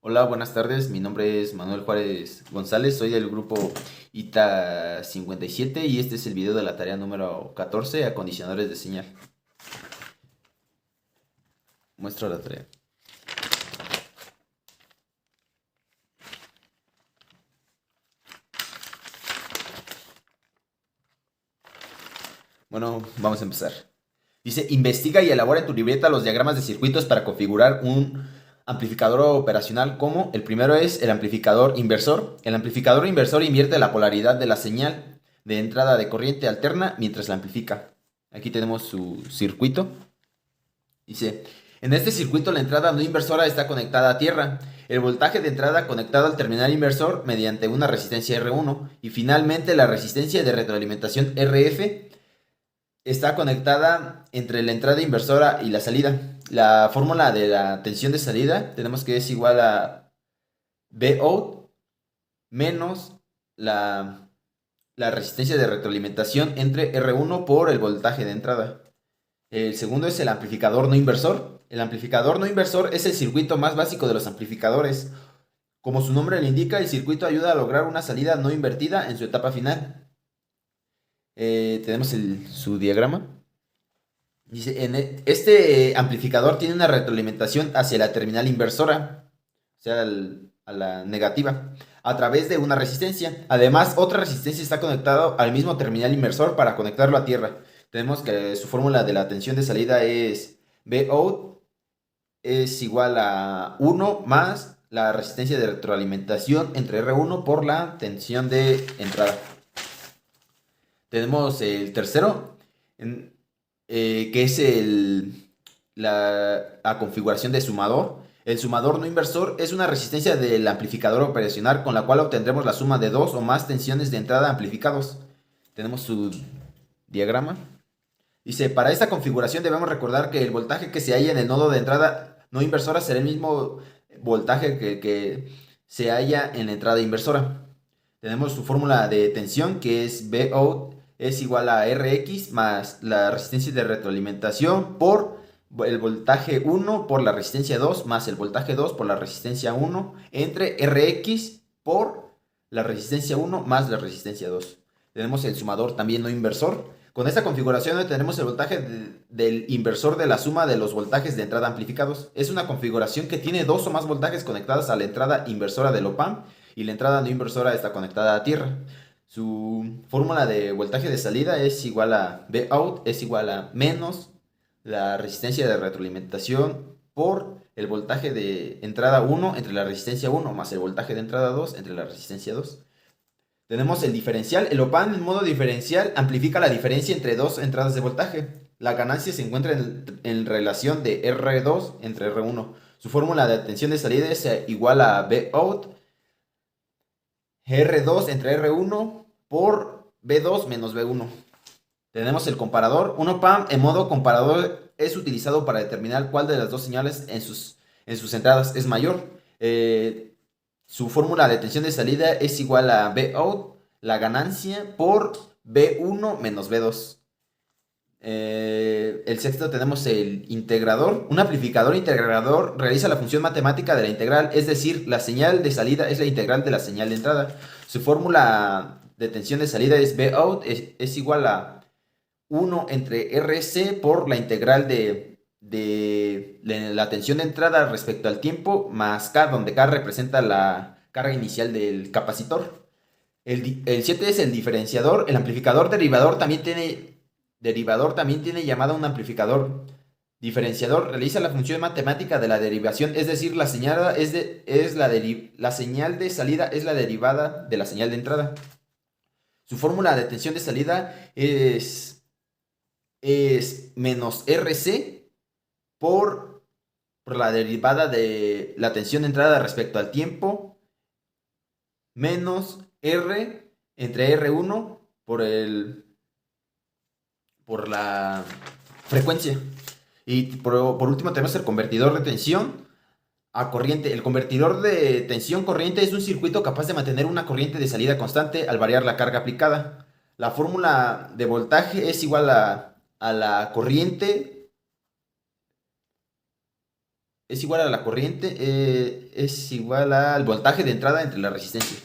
Hola, buenas tardes. Mi nombre es Manuel Juárez González. Soy del grupo ITA 57 y este es el video de la tarea número 14, acondicionadores de señal. Muestro la tarea. Bueno, vamos a empezar. Dice, investiga y elabora en tu libreta los diagramas de circuitos para configurar un amplificador operacional como el primero es el amplificador inversor. El amplificador inversor invierte la polaridad de la señal de entrada de corriente alterna mientras la amplifica. Aquí tenemos su circuito. Dice, en este circuito la entrada no inversora está conectada a tierra. El voltaje de entrada conectado al terminal inversor mediante una resistencia R1 y finalmente la resistencia de retroalimentación RF está conectada entre la entrada inversora y la salida. La fórmula de la tensión de salida tenemos que es igual a Vout menos la resistencia de retroalimentación entre R1 por el voltaje de entrada. El segundo es el amplificador no inversor. El amplificador no inversor es el circuito más básico de los amplificadores. Como su nombre lo indica, el circuito ayuda a lograr una salida no invertida en su etapa final. Tenemos su diagrama. Dice, este amplificador tiene una retroalimentación hacia la terminal inversora, o sea, a la negativa, a través de una resistencia. Además, otra resistencia está conectada al mismo terminal inversor para conectarlo a tierra. Tenemos que su fórmula de la tensión de salida es Vout es igual a 1 más la resistencia de retroalimentación entre R1 por la tensión de entrada. Tenemos el tercero, que es la configuración de sumador. El sumador no inversor es una resistencia del amplificador operacional con la cual obtendremos la suma de dos o más tensiones de entrada amplificados. Tenemos su diagrama. Dice, para esta configuración debemos recordar que el voltaje que se halla en el nodo de entrada no inversora será el mismo voltaje que se halla en la entrada inversora. Tenemos su fórmula de tensión que es Vout es igual a Rx más la resistencia de retroalimentación por el voltaje 1 por la resistencia 2 más el voltaje 2 por la resistencia 1 entre Rx por la resistencia 1 más la resistencia 2. Tenemos el sumador también no inversor. Con esta configuración tenemos el voltaje del inversor de la suma de los voltajes de entrada amplificados. Es una configuración que tiene dos o más voltajes conectados a la entrada inversora del op-amp y la entrada no inversora está conectada a tierra. Su fórmula de voltaje de salida es igual a Vout es igual a menos la resistencia de retroalimentación por el voltaje de entrada 1 entre la resistencia 1 más el voltaje de entrada 2 entre la resistencia 2. Tenemos el diferencial. El op-amp en modo diferencial amplifica la diferencia entre dos entradas de voltaje. La ganancia se encuentra en relación de R2 entre R1. Su fórmula de tensión de salida es igual a Vout R2 entre R1 por B2 menos B1. Tenemos el comparador. Un op-amp en modo comparador es utilizado para determinar cuál de las dos señales en sus entradas es mayor. Su fórmula de tensión de salida es igual a Vout, la ganancia, por B1 menos B2. El sexto tenemos el integrador. Un amplificador integrador realiza la función matemática de la integral, es decir, la señal de salida es la integral de la señal de entrada. Su fórmula de tensión de salida es Vout, es igual a 1 entre RC por la integral de la tensión de entrada respecto al tiempo más K, donde K representa la carga inicial del capacitor. El 7 es el diferenciador. El amplificador derivador también tiene llamada un amplificador diferenciador. Realiza la función matemática de la derivación, es decir, la señal de salida es la derivada de la señal de entrada. Su fórmula de tensión de salida es menos RC por la derivada de la tensión de entrada respecto al tiempo menos R entre R1 por la frecuencia. Y por último tenemos el convertidor de tensión a corriente. El convertidor de tensión corriente es un circuito capaz de mantener una corriente de salida constante al variar la carga aplicada. La fórmula de voltaje es igual a la corriente es igual a la corriente, es igual al voltaje de entrada entre la resistencia.